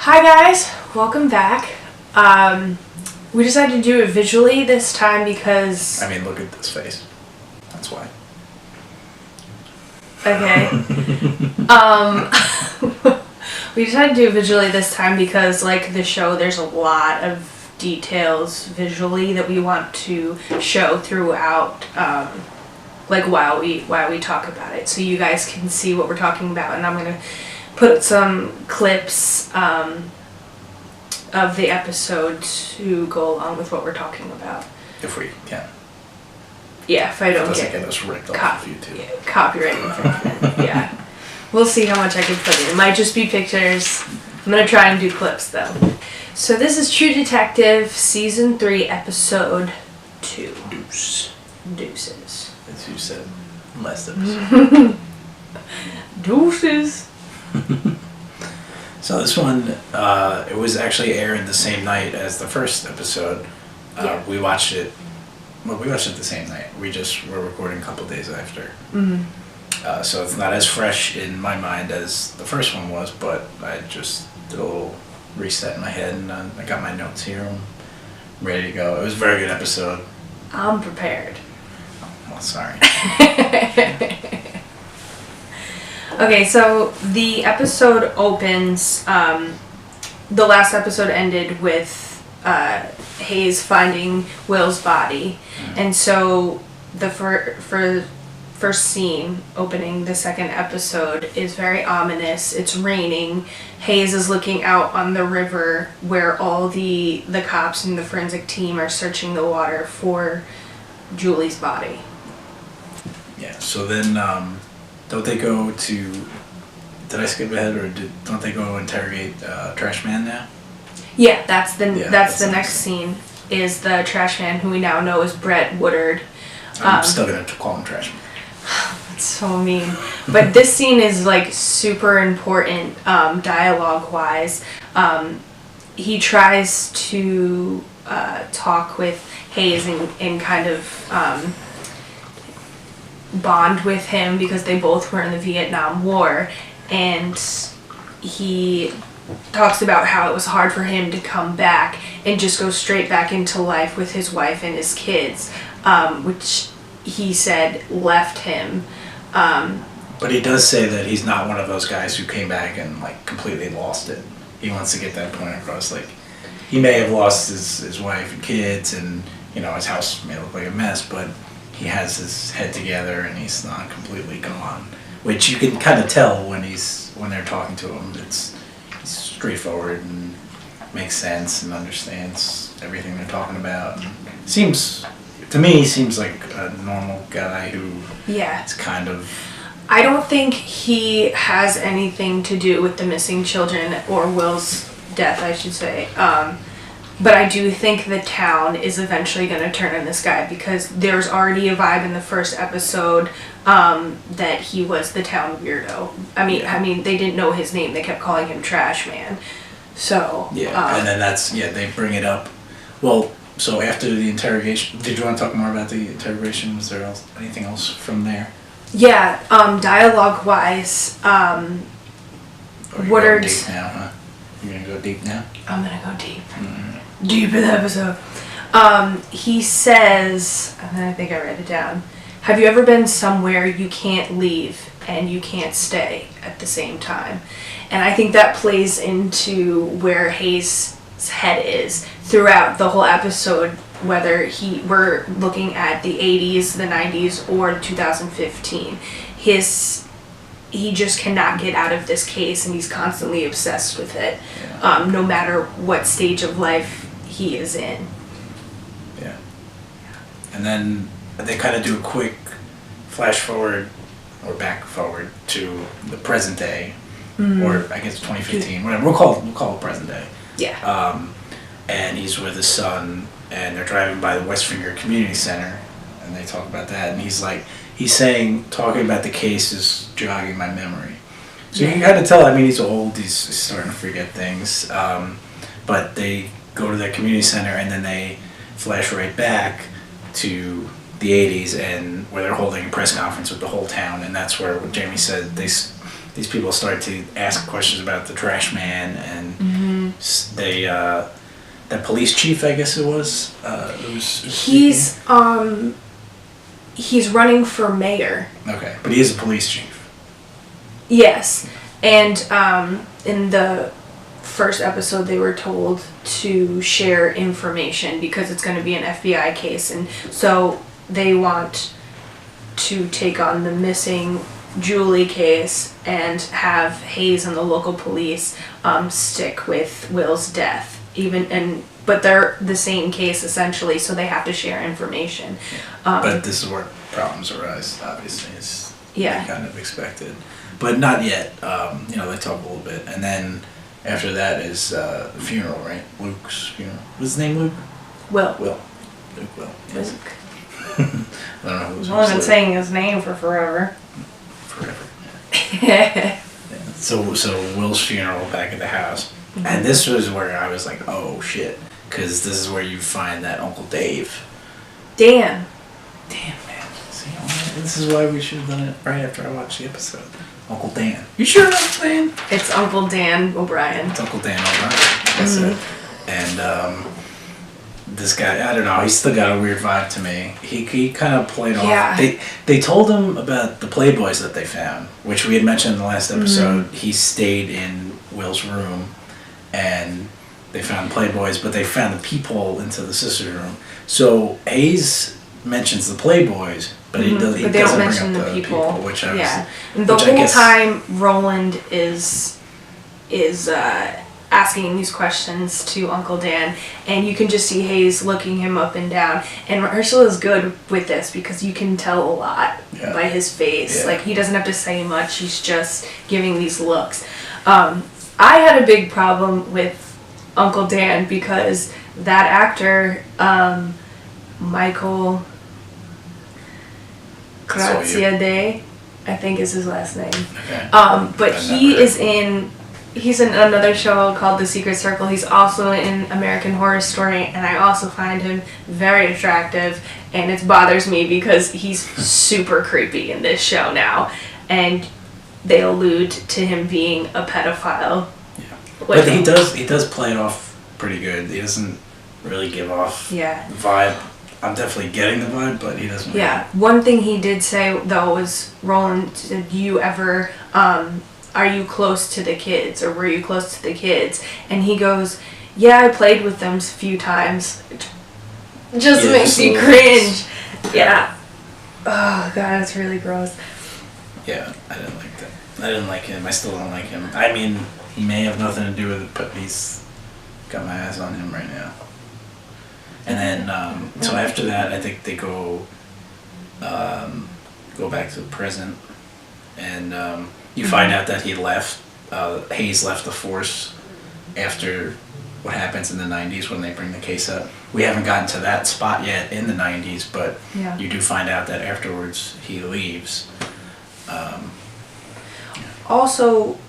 Hi guys, welcome back. We decided to do it visually this time because... I mean, look at this face. That's why. Okay. We decided to do it visually this time because, like the show, there's a lot of details visually that we want to show throughout, while we talk about it, so you guys can see what we're talking about. And I'm gonna put some clips of the episode to go along with what we're talking about. If we can. Yeah, if I don't doesn't get us ripped off of YouTube. Yeah, copyright infringement. Yeah. We'll see how much I can put in. It might just be pictures. I'm going to try and do clips, though. So this is True Detective, Season 3, Episode 2. Deuces. As you said last episode. Deuces. So this one, it was actually airing the same night as the first episode. Yeah. We watched it the same night. We just were recording a couple days after. Mm-hmm. So it's not as fresh in my mind as the first one was, but I just did a little reset in my head, and I got my notes here. I'm ready to go. It was a very good episode. I'm prepared. Oh, well, sorry. Okay, so the episode opens, the last episode ended with Hayes finding Will's body. Mm-hmm. And so the first scene opening the second episode is very ominous. It's raining. Hayes is looking out on the river where all the cops and the forensic team are searching the water for Julie's body. Yeah, so then don't they go to... Did I skip ahead, or don't they go interrogate Trash Man now? Yeah, that's the next scene, is the trash man, who we now know is Brett Woodard. I'm still going to call him Trash Man. That's so mean. But this scene is like super important dialogue-wise. He tries to talk with Hayes and kind of bond with him because they both were in the Vietnam War. And he talks about how it was hard for him to come back and just go straight back into life with his wife and his kids, which he said left him. But he does say that he's not one of those guys who came back and like completely lost it. He wants to get that point across. Like, he may have lost his wife and kids, and his house may look like a mess, but he has his head together and he's not completely gone. Which you can kind of tell when they're talking to him. He's straightforward and makes sense and understands everything they're talking about. And to me, seems like a normal guy who is kind of... I don't think he has anything to do with the missing children or Will's death, I should say. But I do think the town is eventually going to turn on this guy, because there's already a vibe in the first episode that he was the town weirdo. I mean, they didn't know his name. They kept calling him Trash Man. So... Yeah, and then they bring it up. Well, so after the interrogation... Did you want to talk more about the interrogation? Was there anything else from there? Yeah, dialogue-wise, Woodard's... Deep now, huh? You're going to go deep now? I'm going to go deep. Mm-hmm. Deep in the episode. He says, and then I think I wrote it down, have you ever been somewhere you can't leave and you can't stay at the same time? And I think that plays into where Hayes' head is throughout the whole episode, whether we're looking at the 80s, the 90s, or 2015. He just cannot get out of this case, and he's constantly obsessed with it, no matter what stage of life he is in. Yeah. And then they kind of do a quick flash forward or back forward to the present day, or I guess 2015, whatever. We'll call it present day. Yeah. And he's with his son, and they're driving by the West Finger Community Center, and they talk about that, and he's saying, talking about the case is jogging my memory. So you can kind of tell, he's old, he's starting to forget things, but they go to the community center, and then they flash right back to the 80s, and where they're holding a press conference with the whole town, and that's where, what Jamie said, these people start to ask questions about the Trash Man, and They the police chief, I guess it was. Who's he's running for mayor. okay, but he is a police chief. Yes, and in the first episode, they were told to share information because it's going to be an FBI case, and so they want to take on the missing Julie case and have Hayes and the local police stick with Will's death. But they're the same case essentially, so they have to share information. But this is where problems arise. Obviously, it's Yeah. kind of expected, but not yet. They talk a little bit, and then after that is the funeral, right? Luke's funeral. What's his name? Luke. Will. Luke Will. Yes. Luke. I don't know who's. He's only been saying his name for forever. Forever. Yeah. So Will's funeral back at the house, and this was where I was like, oh shit, because this is where you find that Uncle Dave. Dan. Damn, man. See, this is why we should have done it right after I watched the episode. Uncle Dan. You sure Uncle Dan? It's Uncle Dan O'Brien. It's Uncle Dan O'Brien. That's it. And this guy, I don't know, he's still got a weird vibe to me. He kind of played off. Yeah. They told him about the Playboys that they found, which we had mentioned in the last episode. He stayed in Will's room, and they found Playboys, but they found the peephole into the sister's room. So Hayes mentions the Playboys, but he doesn't. But they don't mention the people. Which I was, yeah. And the whole time, Roland is asking these questions to Uncle Dan, and you can just see Hayes looking him up and down. And Herschel is good with this because you can tell a lot by his face. Yeah. Like, he doesn't have to say much. He's just giving these looks. I had a big problem with Uncle Dan because that actor, Michael Graziadei, I think is his last name. Okay. But he's in another show called The Secret Circle. He's also in American Horror Story, and I also find him very attractive, and it bothers me because he's super creepy in this show now, and they allude to him being a pedophile. Yeah. But he does play it off pretty good. He doesn't really give off the vibe. I'm definitely getting the vibe, but he doesn't. Yeah. One thing he did say though was, Roland, did you ever are you close to the kids, or were you close to the kids? And he goes, yeah, I played with them a few times. It just makes you cringe. Yeah. Oh god, it's really gross. Yeah, I didn't like that. I didn't like him. I still don't like him. I mean, he may have nothing to do with it, but he's got my eyes on him right now. And then, so after that, I think they go back to the present, and you find out that he left. Hayes left the force after what happens in the 90s when they bring the case up. We haven't gotten to that spot yet in the 90s, but you do find out that afterwards he leaves. Also,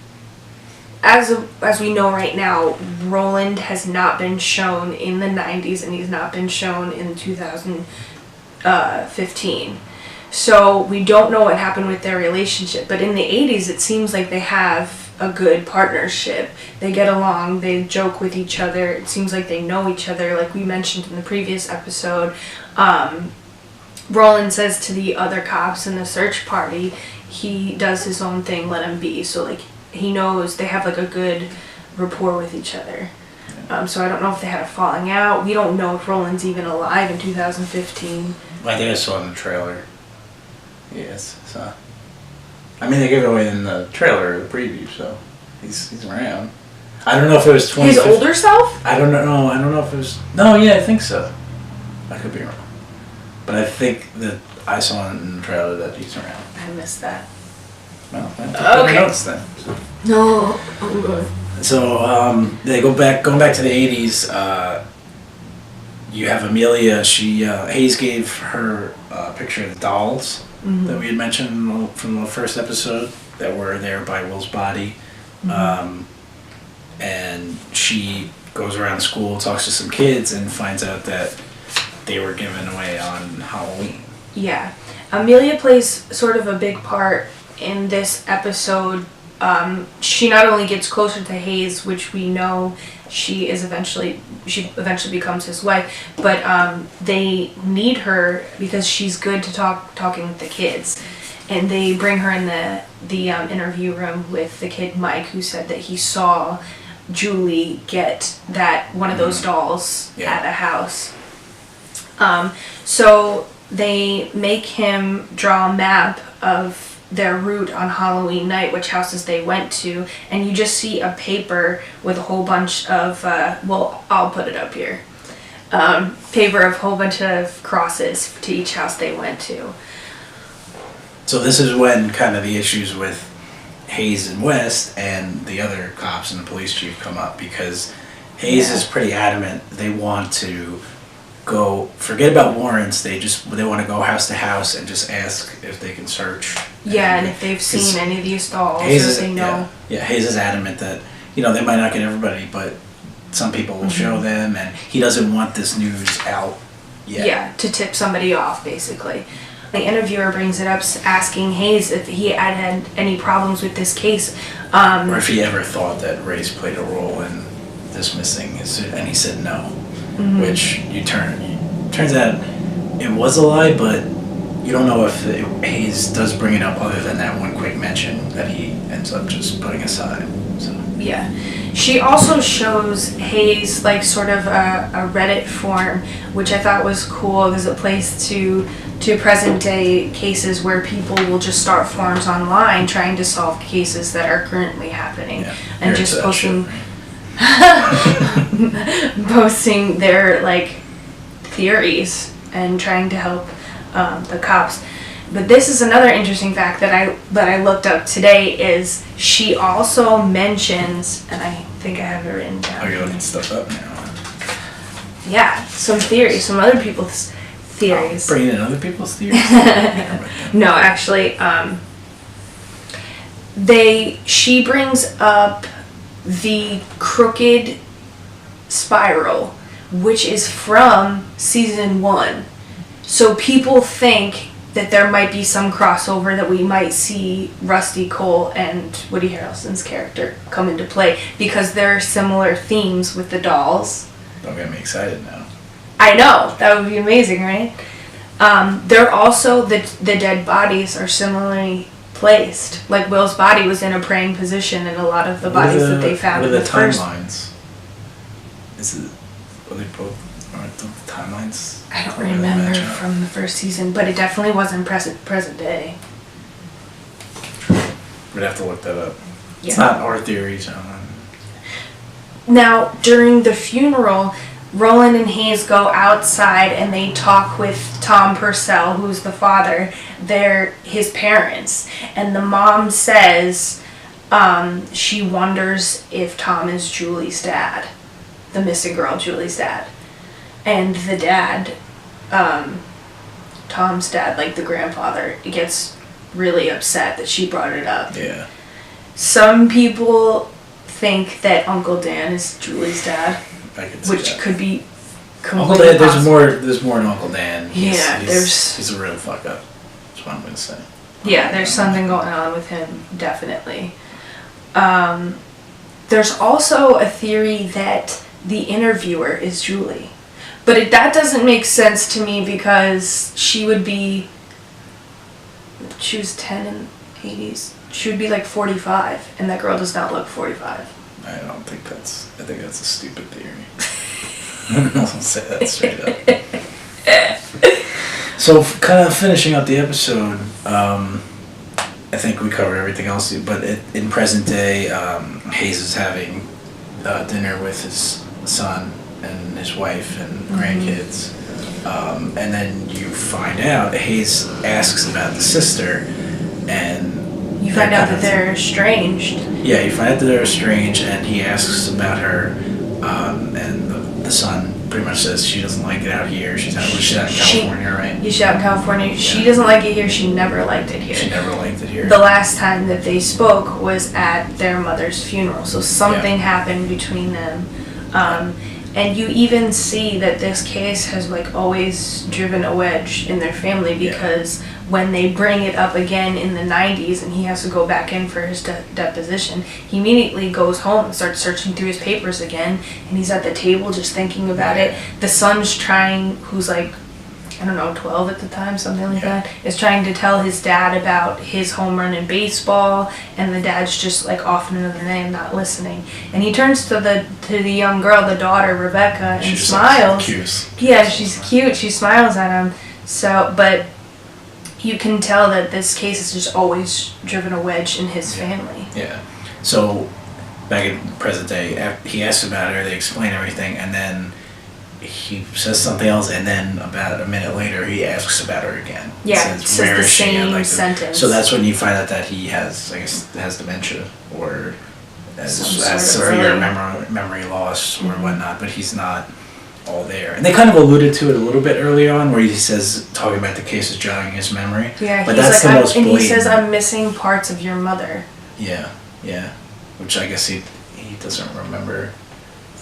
as we know right now, Roland has not been shown in the 90s, and he's not been shown in 2015. So we don't know what happened with their relationship. But in the 80s, it seems like they have a good partnership. They get along, they joke with each other. It seems like they know each other, like we mentioned in the previous episode. Roland says to the other cops in the search party, he does his own thing, let him be. So like, he knows they have like a good rapport with each other. So I don't know if they had a falling out. We don't know if Roland's even alive in 2015. I think I saw in the trailer. Yes, so. I mean, they gave it away in the trailer, the preview, so he's around. I don't know if it was 20. His older self? I don't know. I don't know if it was. No, yeah, I think so. I could be wrong, but I think that I saw in the trailer that he's around. I missed that. Well, okay. Notes then. No, I'm good. So they going back to the 80s. You have Amelia. Hayes gave her a picture of the dolls that we had mentioned from the first episode that were there by Will's body, and she goes around school, talks to some kids, and finds out that they were given away on Halloween. Yeah, Amelia plays sort of a big part in this episode she not only gets closer to Hayes, which we know she eventually becomes his wife, but they need her because she's good to talking with the kids. And they bring her in the interview room with the kid Mike, who said that he saw Julie get one of those dolls at a house. So they make him draw a map of their route on Halloween night, which houses they went to, and you just see a paper with a whole bunch of, I'll put it up here, paper of a whole bunch of crosses to each house they went to. So this is when kind of the issues with Hayes and West and the other cops and the police chief come up, because Hayes is pretty adamant they want to forget about warrants. They want to go house to house and just ask if they can search. And if they've seen any of these dolls, Hayes or they know. Yeah, Hayes is adamant that, they might not get everybody, but some people will show them, and he doesn't want this news out yet. Yeah, to tip somebody off, basically. The interviewer brings it up, asking Hayes if he had any problems with this case. Or if he ever thought that race played a role in dismissing his, and he said no. Which turns out it was a lie, but you don't know if Hayes does bring it up other than that one quick mention that he ends up just putting aside. So. Yeah. She also shows Hayes like sort of a Reddit forum, which I thought was cool as a place to present day cases where people will just start forums online trying to solve cases that are currently happening, and just posting posting their like theories and trying to help the cops. But this is another interesting fact that I looked up today, is she also mentions, and I think I have it written down. Oh, you're looking stuff up now. Yeah, some theories, some other people's theories. Bringing in other people's theories? No, actually, she brings up the crooked spiral, which is from season 1. So people think that there might be some crossover, that we might see Rusty Cole and Woody Harrelson's character come into play, because there are similar themes with the dolls. Don't get me excited now. I know, that would be amazing, right? They're also, the dead bodies are similarly placed. Like Will's body was in a praying position, and a lot of the bodies that they found in the first... timelines? Are they both, aren't the timelines? I don't remember from the first season, but it definitely wasn't present day. We'd have to look that up. Yeah. It's not our theories. Now, during the funeral, Roland and Hayes go outside and they talk with Tom Purcell, who's the father. They're his parents. And the mom says she wonders if Tom is Julie's dad, the missing girl, Julie's dad. And the dad, Tom's dad, like the grandfather, gets really upset that she brought it up. Yeah. Some people think that Uncle Dan is Julie's dad, I could see which that. could be Uncle completely Dan, possible. there's more in Uncle Dan. He's a real fuck up. That's what I'm gonna say. Yeah, there's something going on with him, definitely. There's also a theory that the interviewer is Julie. But that doesn't make sense to me, because she was 10 in the 80s. She would be like 45, and that girl does not look 45. I think that's a stupid theory. I'll say that straight up. So, kind of finishing up the episode, I think we covered everything else, but in present day, Hayes is having dinner with his son and his wife and grandkids, and then you find out Hayes asks about the sister, and you find out that they're estranged. Yeah, you find out that they're estranged, and he asks about her, and the son pretty much says she doesn't like it out here. She's out in California, right? Yeah, she's out in California. Yeah. She doesn't like it here. She never liked it here. She never liked it here. The last time that they spoke was at their mother's funeral, so something happened between them. And you even see that this case has like always driven a wedge in their family, because when they bring it up again in the 90s and he has to go back in for his deposition, he immediately goes home and starts searching through his papers again, and he's at the table just thinking about it. The son's trying, who's like, I don't know, 12 at the time, something like that, is trying to tell his dad about his home run in baseball, and the dad's just like off in another name, not listening. And he turns to the young girl, the daughter, Rebecca, and smiles. Yeah, she's cute. She smiles at him. So, but you can tell that this case has just always driven a wedge in his family. Yeah. So, back in the present day, he asks about her, they explain everything, and then he says something else, and then about a minute later, he asks about her again. Yeah, he says the same sentence. So that's when you find out that he has, I guess, has dementia, or has severe memory loss or whatnot, but he's not all there. And they kind of alluded to it a little bit early on, where he says, talking about the case is jogging his memory. Yeah, but he's that's like, the most blatant. And he says, I'm missing parts of your mother. Yeah, which I guess he doesn't remember.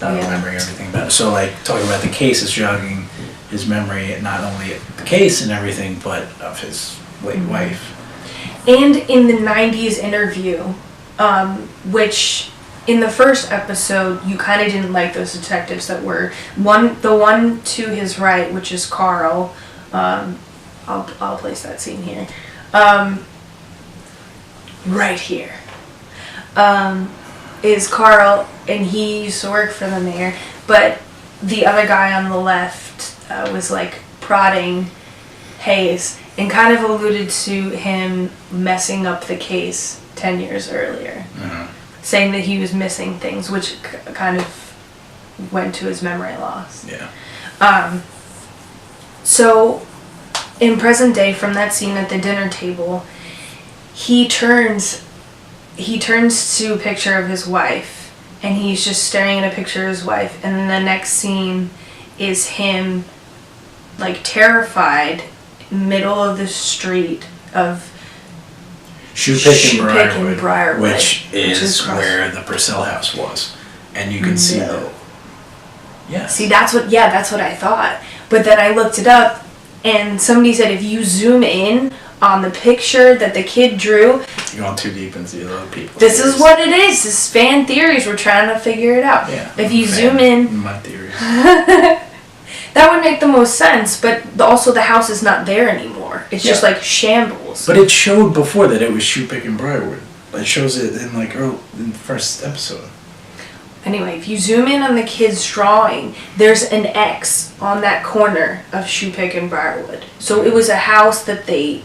Not remembering everything about it. So, like, talking about the case is jogging his memory, not only of the case and everything, but of his late wife. And in the 90s interview, which in the first episode, you kind of didn't like those detectives that were the one to his right, which is Carl. I'll place that scene here. Right here. Is Carl, and he used to work for the mayor, but the other guy on the left was like prodding Hayes and kind of alluded to him messing up the case 10 years earlier, saying that he was missing things, which kind of went to his memory loss. Yeah. So in present day, from that scene at the dinner table, he turns to a picture of his wife, and he's just staring at a picture of his wife, and then the next scene is him, like, terrified, middle of the street of Shoepick and Briarwood, which is where the Purcell house was. And you can see that. Yeah. See, that's what I thought. But then I looked it up, and somebody said if you zoom in on the picture that the kid drew. You're going too deep into the other people. This is what it is. This is fan theories. We're trying to figure it out. Yeah. If you zoom in. My theories. That would make the most sense, but also the house is not there anymore. It's just like shambles. But it showed before that it was Shoepick and Briarwood. It shows it in in the first episode. Anyway, if you zoom in on the kid's drawing, there's an X on that corner of Shoepick and Briarwood. So it was a house that they...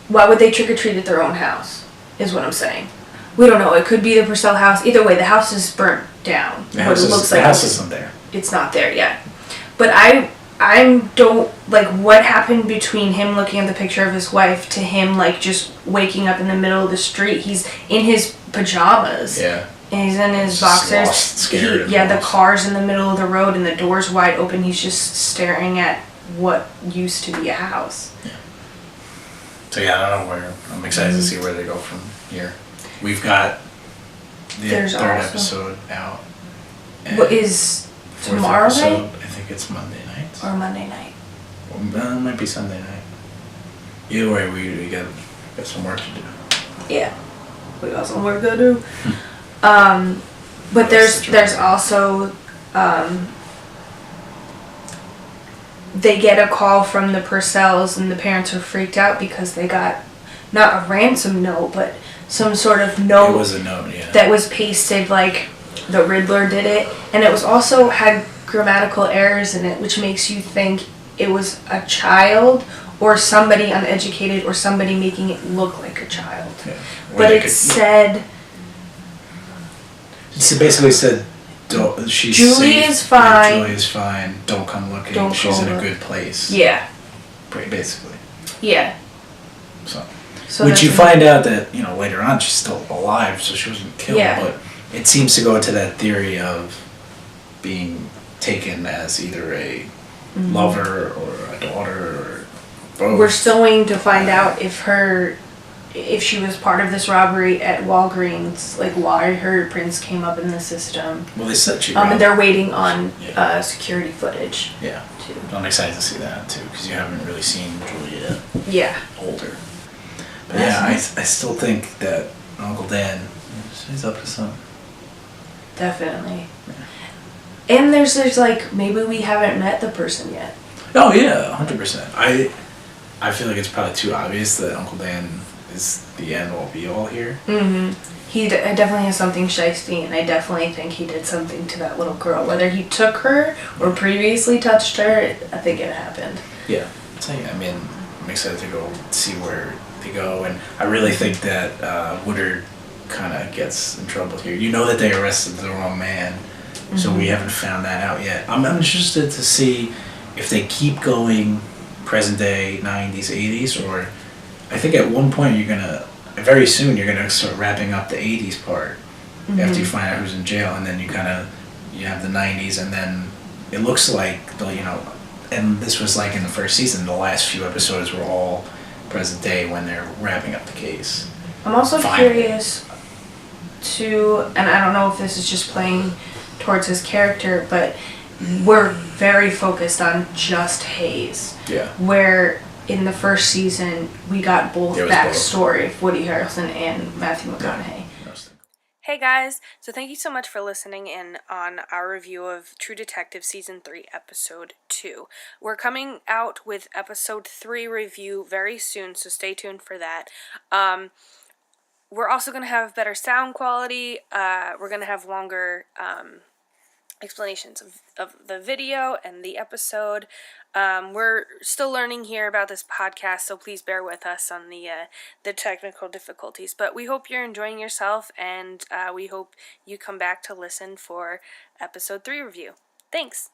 Why would they trick-or-treat at their own house, is what I'm saying. We don't know. It could be the Purcell house. Either way, the house is burnt down. The house isn't there. It's not there yet. But I don't... Like, what happened between him looking at the picture of his wife to him, like, just waking up in the middle of the street? He's in his pajamas. Yeah. And he's in his boxers. Scared. The car's in the middle of the road and the door's wide open. He's just staring at what used to be a house. Yeah. So yeah, I don't know where. I'm excited to see where they go from here. We've got the third episode out. What is tomorrow night? I think it's Monday night. Or Monday night. Well, it might be Sunday night. Either way, we got some work to do. Yeah, we got some work to do. But there's also they get a call from the Purcells, and the parents are freaked out because they got not a ransom note, but some sort of note. It was a note, yeah. That was pasted like the Riddler did it, and it was also had grammatical errors in it, which makes you think it was a child or somebody uneducated or somebody making it look like a child. Yeah. But it said. It basically said, she's Julie safe. is fine. Julie is fine. Don't come looking. Don't She's go in a look. good place. Yeah. Basically. Yeah. So which you find out that, later on she's still alive, so she wasn't killed. Yeah. But it seems to go into that theory of being taken as either a lover or a daughter or both. We're still waiting to find out if if she was part of this robbery at Walgreens, like why her prints came up in the system. Well, they set you And up. they're waiting on security footage. Yeah. Too. I'm excited to see that too, because you haven't really seen Julia Yeah. older. But yeah, I still think that Uncle Dan, he's up to something. Definitely. Yeah. And there's like, maybe we haven't met the person yet. Oh yeah, 100%. I feel like it's probably too obvious that Uncle Dan is the end all be all here. Mm-hmm. He definitely has something shiesty, and I definitely think he did something to that little girl. Whether he took her or previously touched her, I think it happened. Yeah. So, yeah, I mean, I'm excited to go see where they go, and I really think that Woodard kind of gets in trouble here. You know that they arrested the wrong man, so we haven't found that out yet. I'm interested to see if they keep going present day 90s, 80s, or I think at one point very soon you're gonna start wrapping up the 80s part after you find out who's in jail, and then you have the 90s, and then it looks like and this was like in the first season, the last few episodes were all present day when they're wrapping up the case. I'm also curious to, and I don't know if this is just playing towards his character, but we're very focused on just Hayes. Yeah. Where in the first season we got both backstory of Woody Harrelson and Matthew McConaughey. Hey guys, so thank you so much for listening in on our review of True Detective Season 3, Episode 2. We're coming out with Episode 3 review very soon, so stay tuned for that. We're also going to have better sound quality. We're going to have longer explanations of the video and the episode. We're still learning here about this podcast, so please bear with us on the technical difficulties. But we hope you're enjoying yourself, and we hope you come back to listen for Episode 3 review. Thanks!